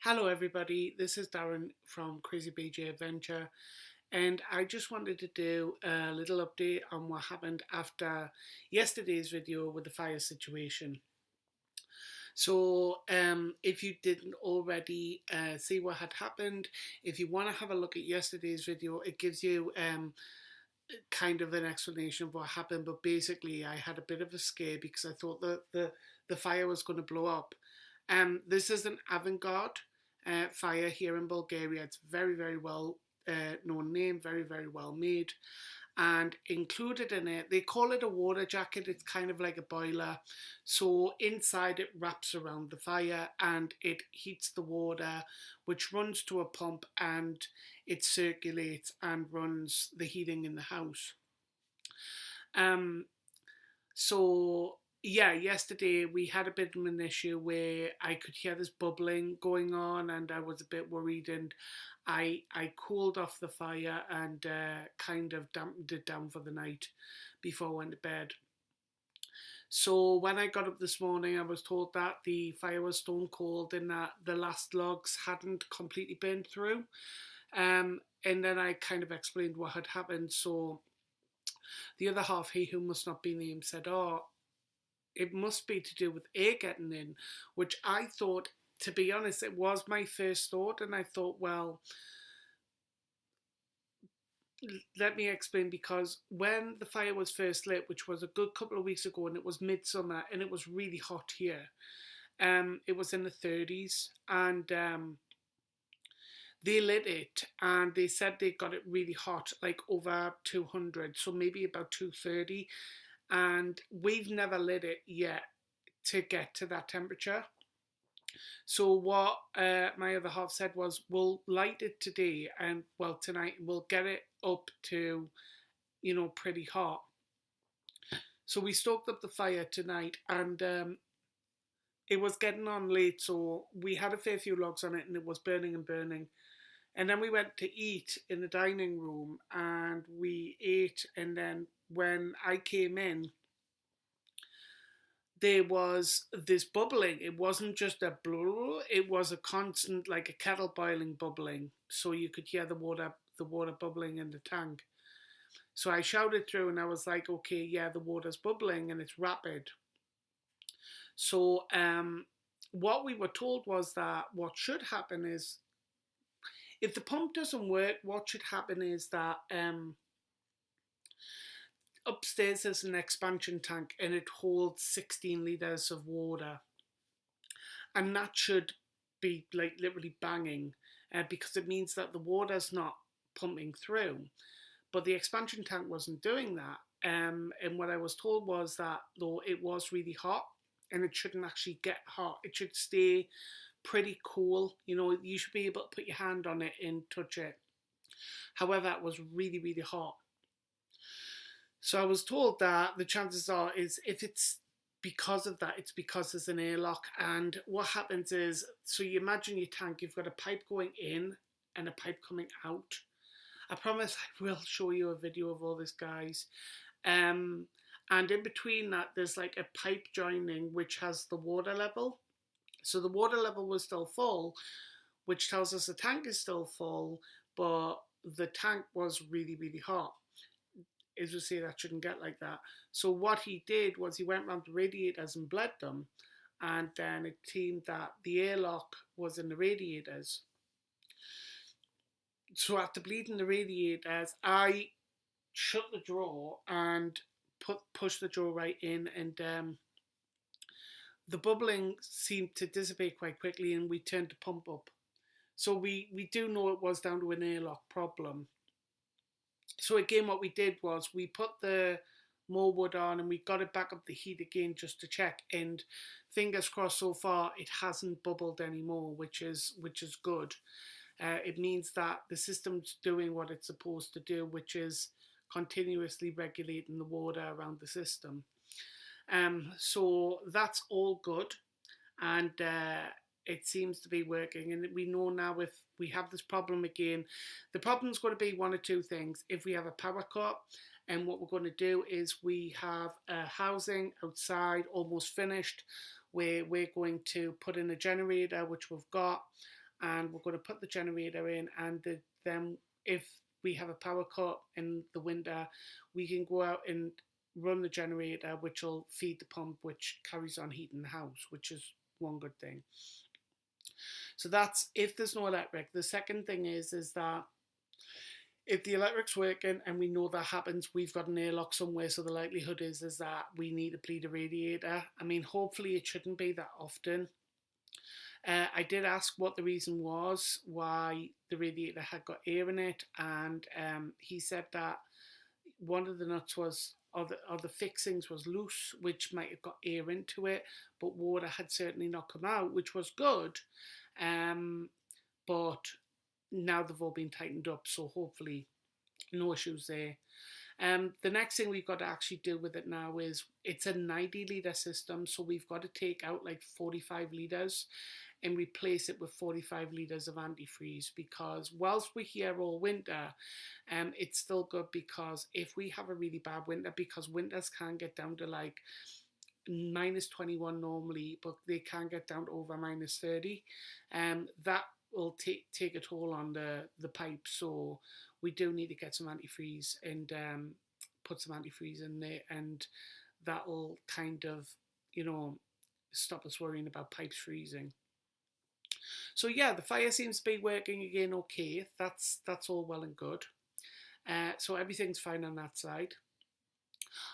Hello, everybody. This is Darren from Crazy BJ Adventure, and I just wanted to do a little update on what happened after yesterday's video with the fire situation. If you didn't already see what had happened, if you want to have a look at yesterday's video, it gives you kind of an explanation of what happened. But basically, I had a bit of a scare because I thought that the fire was going to blow up. This is an avant-garde fire here in Bulgaria. It's very, very well known name, very, very well made. And included in it, they call it a water jacket. It's kind of like a boiler. So inside it wraps around the fire and it heats the water, which runs to a pump and it circulates and runs the heating in the house. Um, so yeah, yesterday we had a bit of an issue where I could hear this bubbling going on, and I was a bit worried. And I cooled off the fire and kind of dampened it down for the night before I went to bed. So when I got up this morning, I was told that the fire was stone cold and that the last logs hadn't completely burned through. And then I kind of explained what had happened. So the other half, he who must not be named, said, "Oh, it must be to do with air getting in," which I thought, to be honest, it was my first thought. And I thought, well, let me explain, because when the fire was first lit, which was a good couple of weeks ago, and it was midsummer and it was really hot here, it was in the 30s, and they lit it and they said they got it really hot, like over 200, so maybe about 230. And we've never lit it yet to get to that temperature. So what my other half said was, we'll light it today, and well, tonight we'll get it up to, pretty hot. So we stoked up the fire tonight, and it was getting on late, so we had a fair few logs on it, and it was burning and burning. And then we went to eat in the dining room, and we ate, and then when I came in, there was this bubbling. It wasn't just a blur, it was a constant, like a kettle boiling, bubbling. So you could hear the water bubbling in the tank. So I shouted through and I was like, okay, yeah, the water's bubbling and it's rapid. So what we were told was that what should happen is, if the pump doesn't work, what should happen is that upstairs there's an expansion tank and it holds 16 litres of water. And that should be like literally banging, because it means that the water's not pumping through. But the expansion tank wasn't doing that. And what I was told was that, though it was really hot, and it shouldn't actually get hot, it should stay pretty cool. You should be able to put your hand on it and touch it. However, it was really, really hot. So I was told that the chances are is, if it's because of that, it's because there's an airlock. And what happens is, so you imagine your tank, you've got a pipe going in and a pipe coming out. I promise I will show you a video of all this, guys. And in between that, there's like a pipe joining which has the water level. So the water level was still full, which tells us the tank is still full, but the tank was really, really hot. As we say, that shouldn't get like that. So what he did was he went round the radiators and bled them, and then it seemed that the airlock was in the radiators. So after bleeding the radiators, I shut the drawer and pushed the drawer right in, and the bubbling seemed to dissipate quite quickly, and we turned the pump up. So we do know it was down to an airlock problem. So again, what we did was we put the more wood on and we got it back up the heat again just to check. And fingers crossed, so far it hasn't bubbled anymore, which is good. It means that the system's doing what it's supposed to do, which is continuously regulating the water around the system. So that's all good, and it seems to be working. And we know now, if we have this problem again, the problem's going to be one or two things. If we have a power cut, and what we're going to do is, we have a housing outside almost finished, where we're going to put in a generator, which we've got, and we're going to put the generator in, and then if we have a power cut in the winter, we can go out and run the generator, which will feed the pump, which carries on heating the house, which is one good thing. So that's if there's no electric. The second thing is that if the electric's working and we know that happens, we've got an airlock somewhere. So the likelihood is that we need to bleed a radiator. I mean, hopefully it shouldn't be that often. I did ask what the reason was why the radiator had got air in it, and he said that one of the nuts was, or the fixings was loose, which might have got air into it, but water had certainly not come out, which was good. But now they've all been tightened up, so hopefully no issues there. The next thing we've got to actually deal with it now is it's a 90 litre system, so we've got to take out like 45 litres and replace it with 45 litres of antifreeze, because whilst we're here all winter, it's still good, because if we have a really bad winter, because winters can get down to like minus 21 normally, but they can get down to over minus 30, that will take a toll on the pipe. So we do need to get some antifreeze and put some antifreeze in there, and that'll kind of, stop us worrying about pipes freezing. So yeah, the fire seems to be working again okay. That's all well and good. So everything's fine on that side.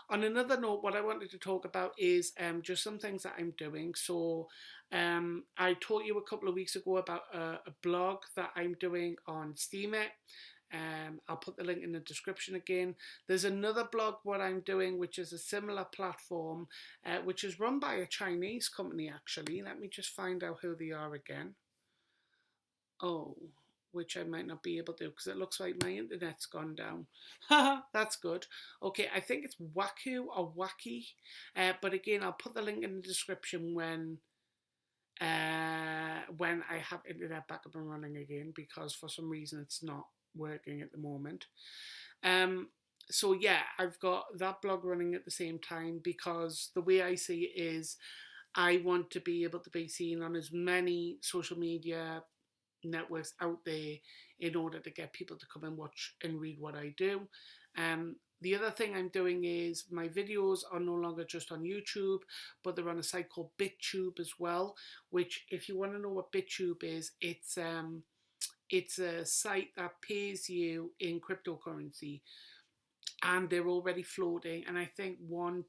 On another note, what I wanted to talk about is just some things that I'm doing. So I told you a couple of weeks ago about a blog that I'm doing on Steemit. I'll put the link in the description again. There's another blog what I'm doing, which is a similar platform, which is run by a Chinese company actually. Let me just find out who they are again. Oh, which I might not be able to because it looks like my internet's gone down. That's good. Okay, I think it's Waku or Wacky. But again, I'll put the link in the description when I have internet back up and running again, because for some reason it's not working at the moment. So yeah, I've got that blog running at the same time, because the way I see it is I want to be able to be seen on as many social media networks out there in order to get people to come and watch and read what I do. The other thing I'm doing is my videos are no longer just on YouTube, but they're on a site called BitTube as well, which if you want to know what BitTube is, it's a site that pays you in cryptocurrency, and they're already floating, and I think one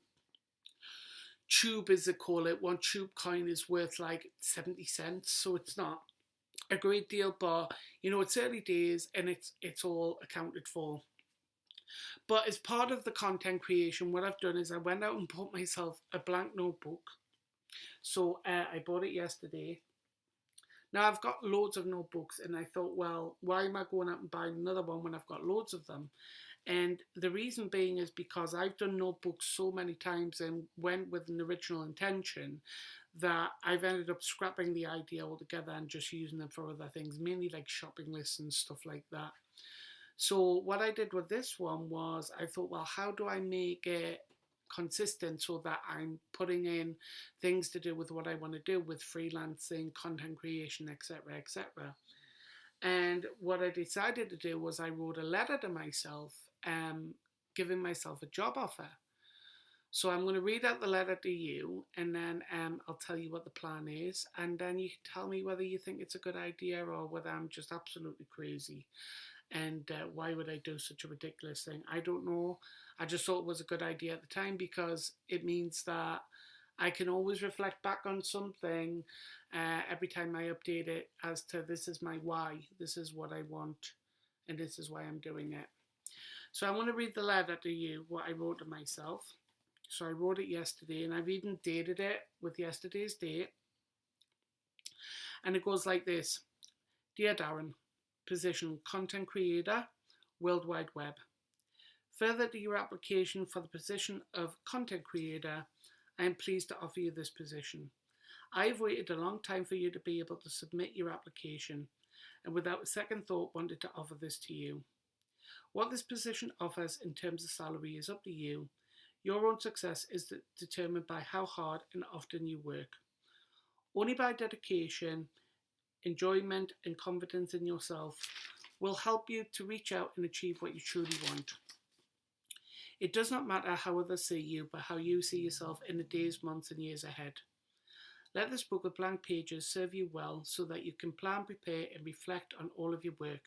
tube, as they call it, one tube coin is worth like 70 cents, so it's not a great deal, but it's early days and it's all accounted for. But as part of the content creation, what I've done is I went out and bought myself a blank notebook. So I bought it yesterday. Now I've got loads of notebooks, and I thought, well, why am I going out and buying another one when I've got loads of them? And the reason being is because I've done notebooks so many times and went with an original intention that I've ended up scrapping the idea altogether and just using them for other things, mainly like shopping lists and stuff like that. So what I did with this one was I thought, well, how do I make it consistent so that I'm putting in things to do with what I want to do with freelancing, content creation, etc., etc. And what I decided to do was I wrote a letter to myself, giving myself a job offer. So I'm going to read out the letter to you, and then I'll tell you what the plan is, and then you can tell me whether you think it's a good idea or whether I'm just absolutely crazy. And why would I do such a ridiculous thing? I don't know. I just thought it was a good idea at the time, because it means that I can always reflect back on something every time I update it as to this is my why, this is what I want, and this is why I'm doing it. So I want to read the letter to you, what I wrote to myself. So I wrote it yesterday, and I've even dated it with yesterday's date. And it goes like this. Dear Darren, position content creator, World Wide Web. Further to your application for the position of content creator, I am pleased to offer you this position. I have waited a long time for you to be able to submit your application, and without a second thought wanted to offer this to you. What this position offers in terms of salary is up to you. Your own success is determined by how hard and often you work. Only by dedication enjoyment, and confidence in yourself will help you to reach out and achieve what you truly want. It does not matter how others see you, but how you see yourself in the days, months, and years ahead. Let this book of blank pages serve you well so that you can plan, prepare, and reflect on all of your work.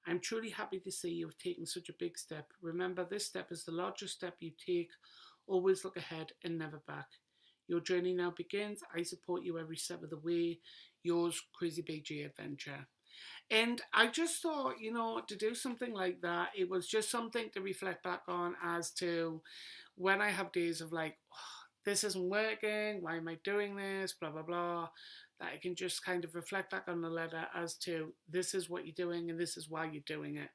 I'm truly happy to see you have taken such a big step. Remember, this step is the largest step you take. Always look ahead and never back. Your journey now begins. I support you every step of the way. Yours, Crazy Big J Adventure. And I just thought, to do something like that, it was just something to reflect back on as to when I have days of like, oh, this isn't working, why am I doing this, blah, blah, blah, that I can just kind of reflect back on the letter as to this is what you're doing and this is why you're doing it.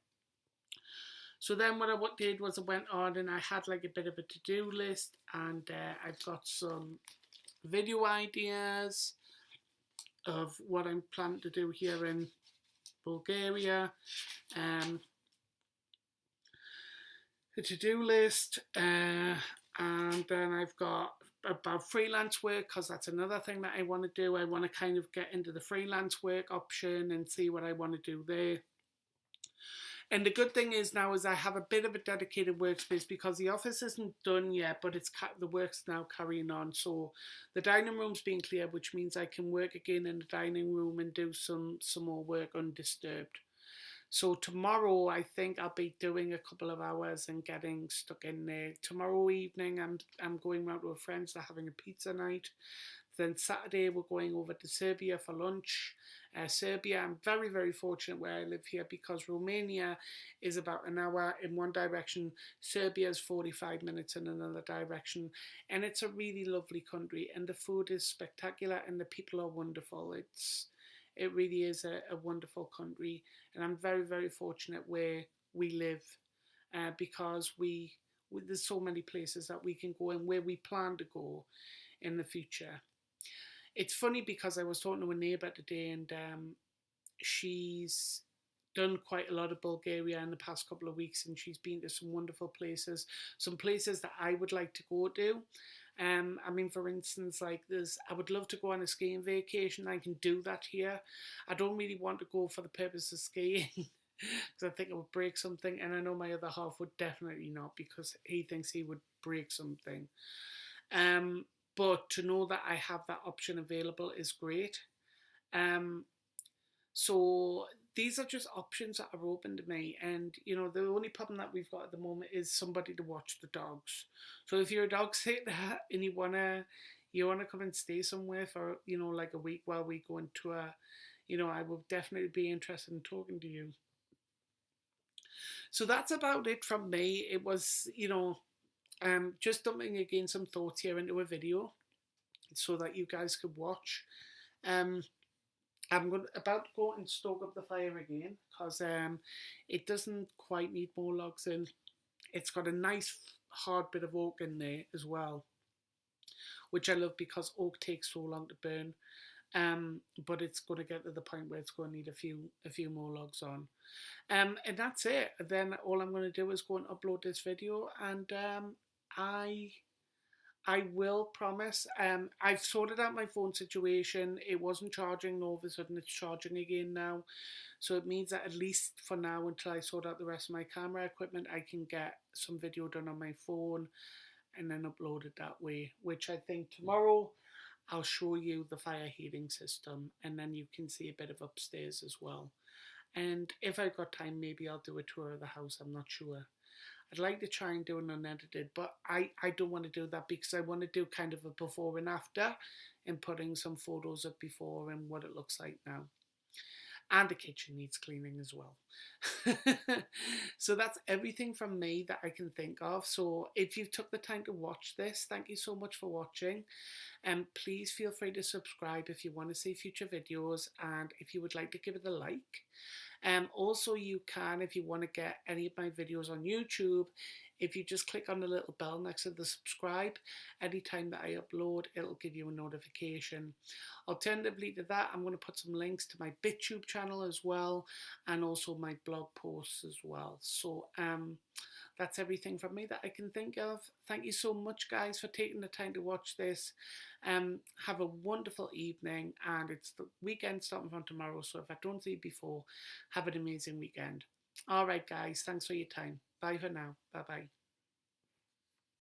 So then what I did was I went on and I had like a bit of a to-do list, and I've got some video ideas of what I'm planning to do here in Bulgaria, a to-do list, and then I've got about freelance work, because that's another thing that I want to do. I want to kind of get into the freelance work option and see what I want to do there. And the good thing is now is I have a bit of a dedicated workspace because the office isn't done yet, but the work's now carrying on. So the dining room's been cleared, which means I can work again in the dining room and do some more work undisturbed. So tomorrow I think I'll be doing a couple of hours and getting stuck in there. Tomorrow evening I'm going round to a friend's, they're having a pizza night. Then Saturday we're going over to Serbia for lunch. Serbia, I'm very, very fortunate where I live here because Romania is about an hour in one direction. Serbia is 45 minutes in another direction. And it's a really lovely country. And the food is spectacular and the people are wonderful. It really is a wonderful country. And I'm very, very fortunate where we live because there's so many places that we can go and where we plan to go in the future. It's funny because I was talking to a neighbour today, and she's done quite a lot of Bulgaria in the past couple of weeks, and she's been to some wonderful places, some places that I would like to go to. I mean, for instance, like I would love to go on a skiing vacation. I can do that here. I don't really want to go for the purpose of skiing because I think it would break something, and I know my other half would definitely not because he thinks he would break something. But to know that I have that option available is great. So these are just options that are open to me. And, the only problem that we've got at the moment is somebody to watch the dogs. So if you're a dog sitter and you wanna come and stay somewhere for, like a week while we go into I will definitely be interested in talking to you. So that's about it from me. It was, just dumping again some thoughts here into a video so that you guys could watch. I'm about to go and stoke up the fire again because it doesn't quite need more logs in. It's got a nice hard bit of oak in there as well, which I love because oak takes so long to burn. But it's going to get to the point where it's going to need a few more logs on. And that's it. Then all I'm going to do is go and upload this video, and I will promise. I've sorted out my phone situation. It wasn't charging, all of a sudden it's charging again now. So it means that at least for now, until I sort out the rest of my camera equipment, I can get some video done on my phone and then upload it that way, which I think tomorrow I'll show you the fire heating system, and then you can see a bit of upstairs as well. And if I've got time, maybe I'll do a tour of the house. I'm not sure. I'd like to try and do an unedited, but I don't want to do that because I want to do kind of a before and after and putting some photos of before and what it looks like now. And the kitchen needs cleaning as well. So that's everything from me that I can think of. So if you took the time to watch this, thank you so much for watching. And please feel free to subscribe if you want to see future videos and if you would like to give it a like. Also, you can, if you want to get any of my videos on YouTube, If you just click on the little bell next to the subscribe, anytime that I upload, it'll give you a notification. Alternatively to that, I'm going to put some links to my BitTube channel as well, and also my blog posts as well. So that's everything from me that I can think of. Thank you so much, guys, for taking the time to watch this. Have a wonderful evening, and it's the weekend starting from tomorrow, so if I don't see you before, have an amazing weekend. All right, guys, thanks for your time. Bye for now. Bye-bye.